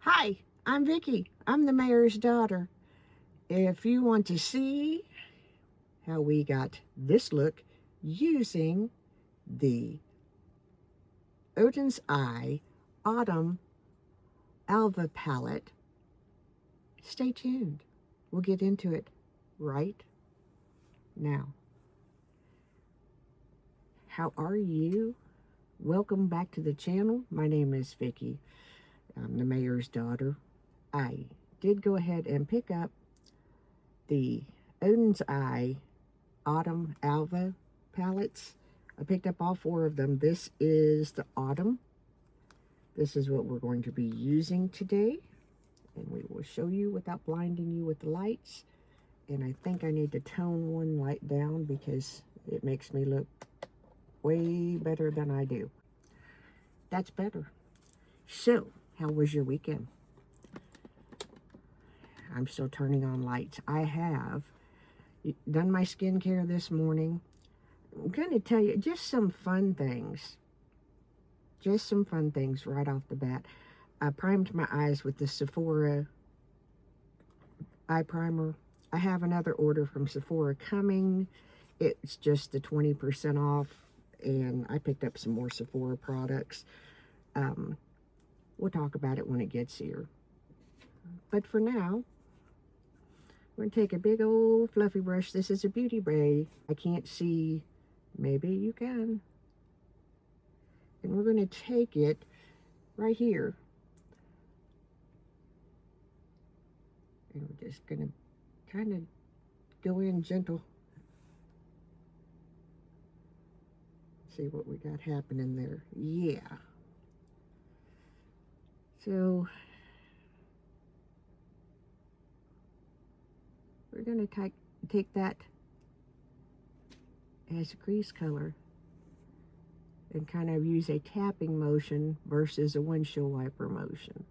Hi, I'm Vicky. I'm the mayor's daughter. If you want to see how we got this look using the Oden's Eye Autumn Alva palette, stay tuned. We'll get into it right now. How are you? Welcome back to the channel. My name is Vicky. I'm the mayor's daughter. I did go ahead and pick up the Oden's Eye Autumn Alva palettes. I picked up all 4 of them. This is the Autumn. This is what we're going to be using today. And we will show you without blinding you with the lights. And I think I need to tone one light down because it makes me look way better than I do. That's better. So, how was your weekend? I'm still turning on lights. I have done my skincare this morning. I'm going to tell you just some fun things. Just some fun things right off the bat. I primed my eyes with the Sephora eye primer. I have another order from Sephora coming. It's just the 20% off, and I picked up some more Sephora products. We'll talk about it when it gets here. But for now, we're going to take a big old fluffy brush. This is a beauty bay. I can't see. Maybe you can. And we're going to take it right here. And we're just going to kind of go in gentle. See what we got happening there. Yeah. So we're going to take that as a crease color and kind of use a tapping motion versus a windshield wiper motion.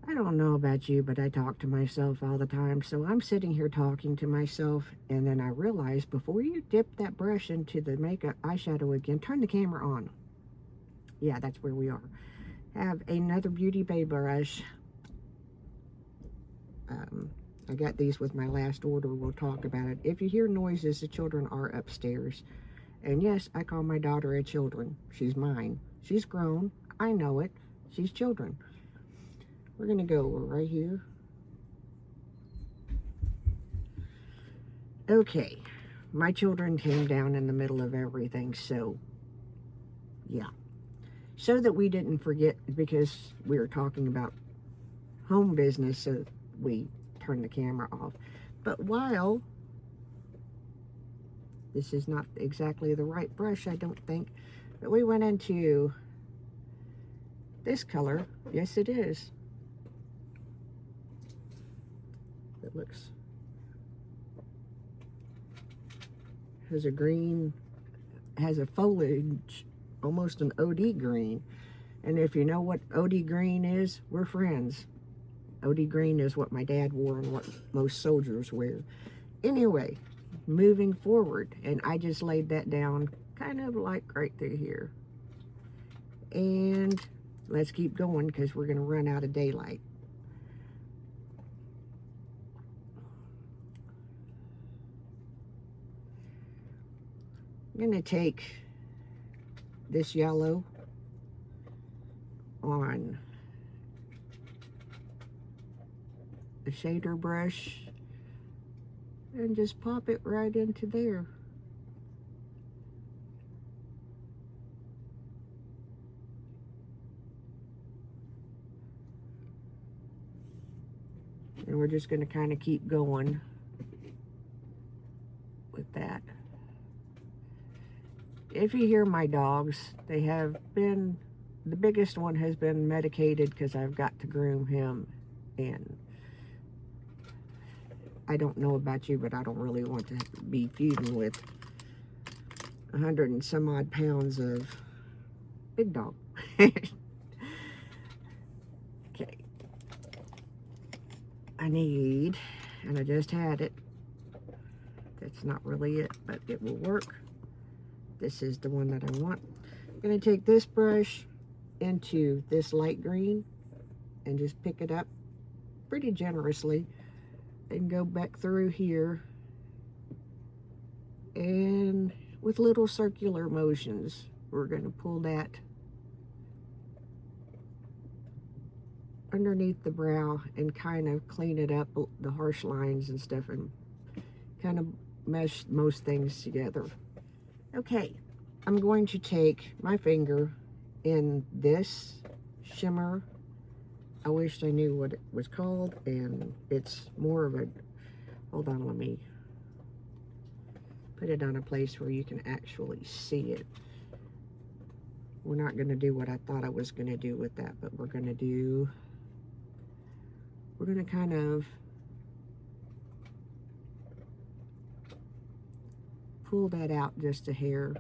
I don't know about you, but I talk to myself all the time. So I'm sitting here talking to myself, and then I realize before you dip that brush into the makeup eyeshadow again, turn the camera on. Yeah, that's where we are. Have another Beauty Bay brush. I got these with my last order. We'll talk about it. If you hear noises, the children are upstairs. And yes, I call my daughter a children. She's mine. She's grown. I know it. She's children. We're going to go right here. Okay. My children came down in the middle of everything, so yeah. So that we didn't forget, because we were talking about home business, so we turned the camera off. But while this is not exactly the right brush, I don't think, but we went into this color. Yes, it is. It looks, has a green, has a foliage, almost an OD green. And if you know what OD green is, we're friends. OD green is what my dad wore and what most soldiers wear. Anyway, moving forward, and I just laid that down kind of like right through here. And let's keep going because we're going to run out of daylight. I'm going to take this yellow on a shader brush and just pop it right into there. And we're just going to kind of keep going with that. If you hear my dogs, they have been, the biggest one has been medicated because I've got to groom him, and I don't know about you, but I don't really want to be feuding with 100 and some odd pounds of big dog. Okay. I need, and I just had it. That's not really it, but it will work. This is the one that I want. I'm going to take this brush into this light green and just pick it up pretty generously and go back through here, and with little circular motions we're going to pull that underneath the brow and kind of clean it up, the harsh lines and stuff, and kind of mesh most things together. Okay, I'm going to take my finger in this shimmer. I wished I knew what it was called, and it's more of a, hold on, let me put it on a place where you can actually see it. We're not going to do what I thought I was going to do with that, but we're going to kind of pull that out just a hair.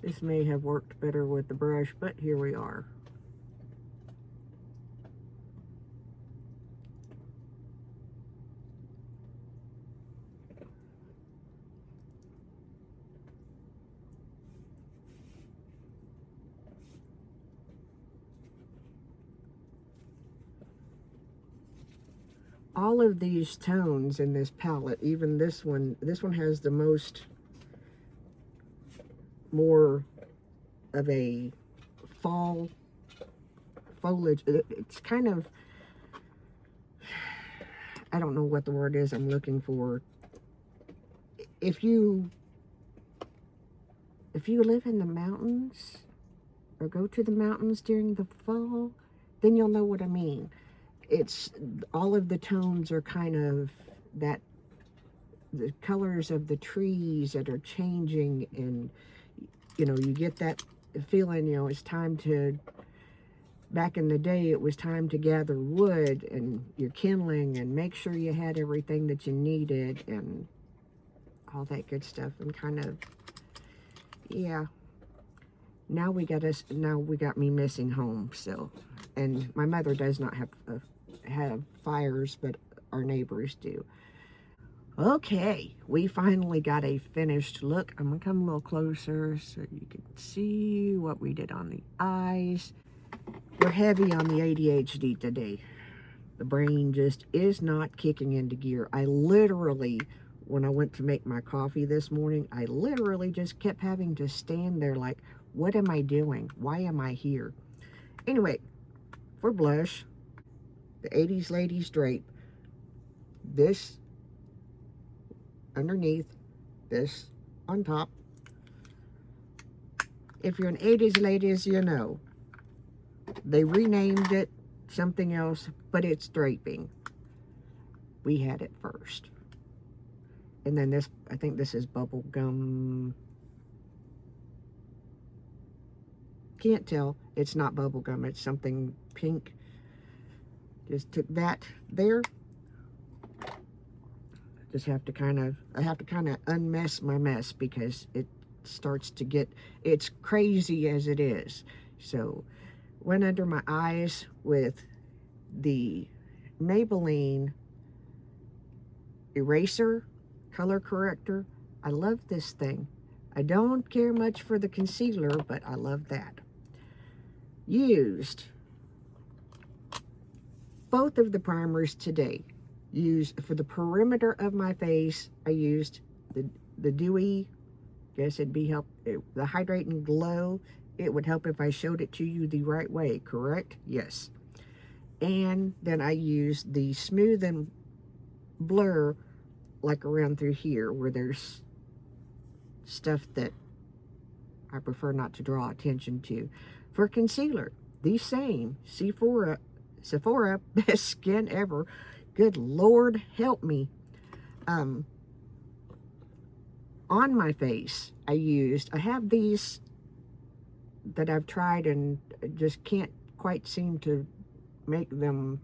This may have worked better with the brush, but here we are. All of these tones in this palette, even this one has the more of a fall foliage. It's kind of, I don't know what the word is I'm looking for. If you live in the mountains or go to the mountains during the fall, then you'll know what I mean. It's all of the tones are kind of that, the colors of the trees that are changing, and you know, you get that feeling, you know, it's time to, back in the day it was time to gather wood, and you're kindling and make sure you had everything that you needed and all that good stuff, and kind of, yeah. Now we got me missing home. So, and my mother does not have fires, but our neighbors do. Okay, we finally got a finished look. I'm gonna come a little closer so you can see what we did on the eyes. We're heavy on the ADHD today. The brain just is not kicking into gear. I literally, when I went to make my coffee this morning, I literally just kept having to stand there like, what am I doing? Why am I here? Anyway, for blush, the 80s Ladies Drape. This underneath, this on top. If you're an 80s Ladies, you know. They renamed it something else, but it's draping. We had it first. And then this, I think this is bubble gum. Can't tell. It's not bubble gum. It's something pink. Just took that there. Just have to kind of, I have to kind of unmess my mess because it starts to get, it's crazy as it is. So went under my eyes with the Maybelline eraser color corrector. I love this thing. I don't care much for the concealer, but I love that. Used both of the primers today. Used for the perimeter of my face, I used the Dewy, guess it'd be the Hydrate and Glow. It would help if I showed it to you the right way, correct? Yes. And then I used the Smooth and Blur, like around through here where there's stuff that I prefer not to draw attention to. For concealer, the same Sephora, best skin ever. Good Lord help me. On my face, I have these that I've tried and just can't quite seem to make them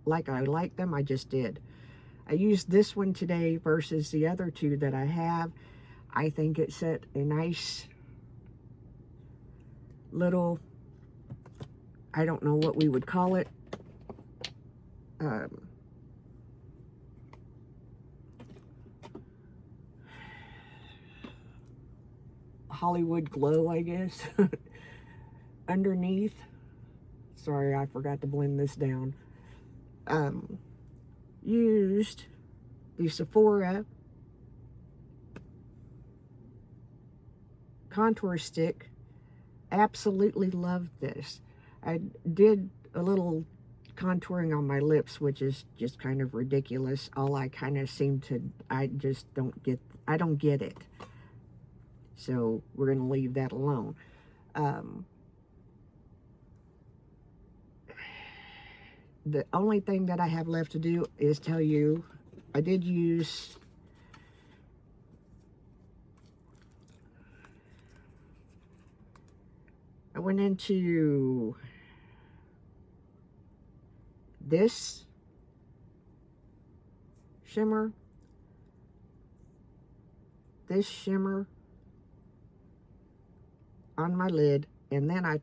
like I like them. I just did. I used this one today versus the other two that I have. I think it set a nice little, I don't know what we would call it, Hollywood glow, I guess, underneath. Sorry, I forgot to blend this down. Used the Sephora contour stick. Absolutely loved this. I did a little contouring on my lips, which is just kind of ridiculous. All I kind of seem to, I just don't get, I don't get it. So we're going to leave that alone. The only thing that I have left to do is tell you, I did use I went into this shimmer, on my lid, and then I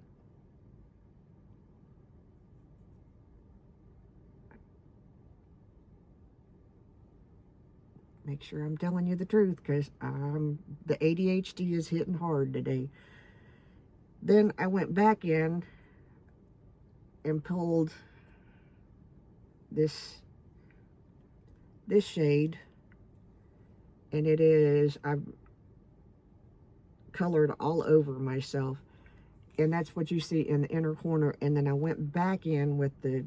make sure I'm telling you the truth, because the ADHD is hitting hard today. Then I went back in and pulled this shade, and it is, I've colored all over myself, and that's what you see in the inner corner. And then I went back in with the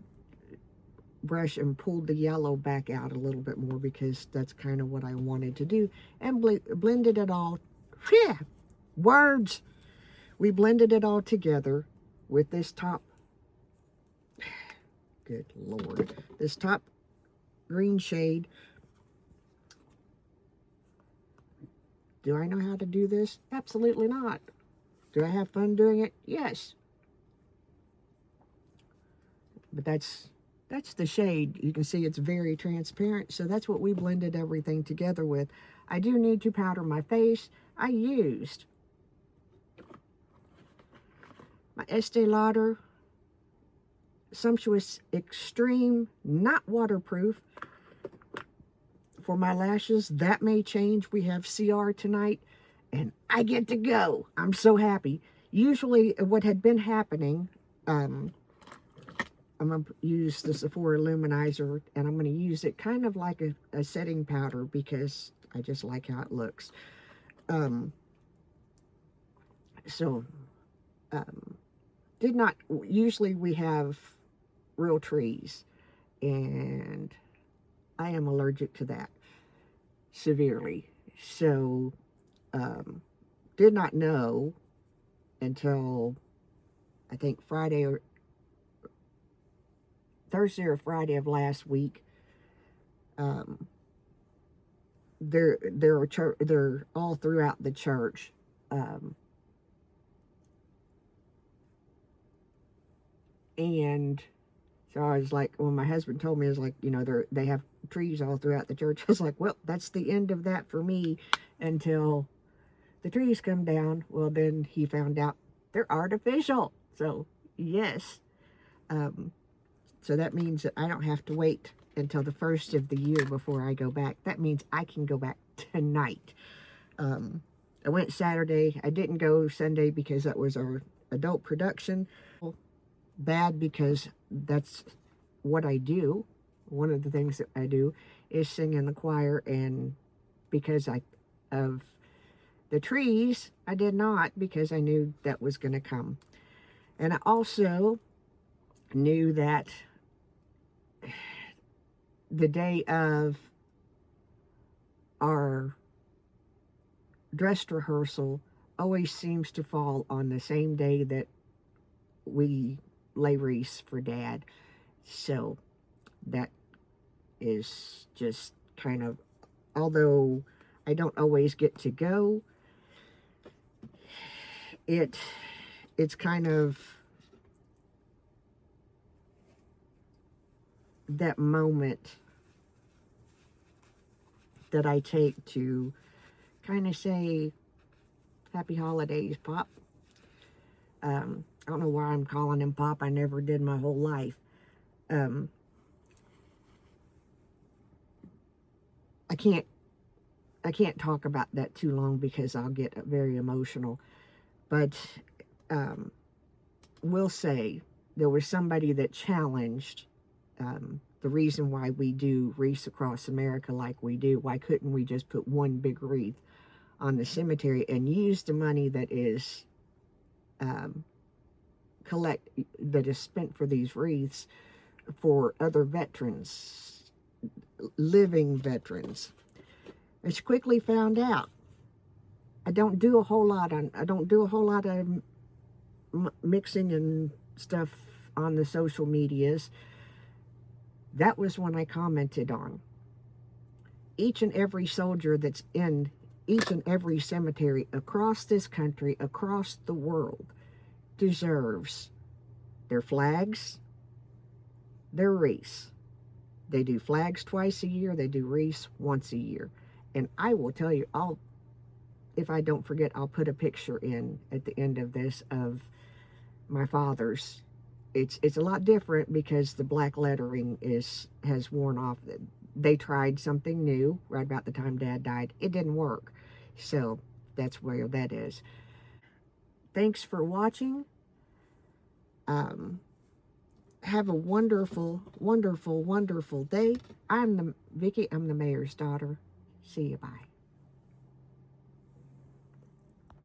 brush and pulled the yellow back out a little bit more, because that's kind of what I wanted to do, and blended it all. Yeah, words. We blended it all together with this top, good Lord, this top green shade. Do I know how to do this? Absolutely not. Do I have fun doing it? Yes. But that's the shade. You can see it's very transparent. So that's what we blended everything together with. I do need to powder my face. I used my Estee Lauder Sumptuous Extreme, not waterproof, for my lashes. That may change. We have CR tonight, and I get to go. I'm so happy. Usually what had been happening, I'm going to use the Sephora Luminizer, and I'm going to use it kind of like a setting powder, because I just like how it looks. Did not, usually we have real trees, and I am allergic to that severely. So, did not know until I think Thursday or Friday of last week. They're all throughout the church. And so I was like, when my husband told me, I was like, you know, they have trees all throughout the church. I was like, well, that's the end of that for me until the trees come down. Well, then he found out they're artificial. So, yes. So that means that I don't have to wait until the first of the year before I go back. That means I can go back tonight. I went Saturday. I didn't go Sunday because that was our adult production. Bad, because that's what I do. One of the things that I do is sing in the choir, and because of the trees, I did not, because I knew that was going to come. And I also knew that the day of our dress rehearsal always seems to fall on the same day that we lay wreaths for Dad. So that is just kind of, although I don't always get to go, it's kind of that moment that I take to kind of say, happy holidays, Pop. I don't know why I'm calling him Pop. I never did my whole life. I can't I can't talk about that too long because I'll get very emotional. But we'll say there was somebody that challenged the reason why we do wreaths across America like we do. Why couldn't we just put one big wreath on the cemetery and use the money that is that is spent for these wreaths for other veterans, living veterans? It's quickly found out. I don't do a whole lot of mixing and stuff on the social medias. That was when I commented on each and every soldier that's in each and every cemetery across this country, across the world, deserves their flags, their wreaths. They do flags twice a year. They do wreaths once a year. And I will tell you, if I don't forget, I'll put a picture in at the end of this of my father's. It's a lot different because the black lettering has worn off. They tried something new right about the time Dad died. It didn't work. So that's where that is. Thanks for watching. Have a wonderful, wonderful, wonderful day. I'm Vicky. I'm the mayor's daughter. See you. Bye.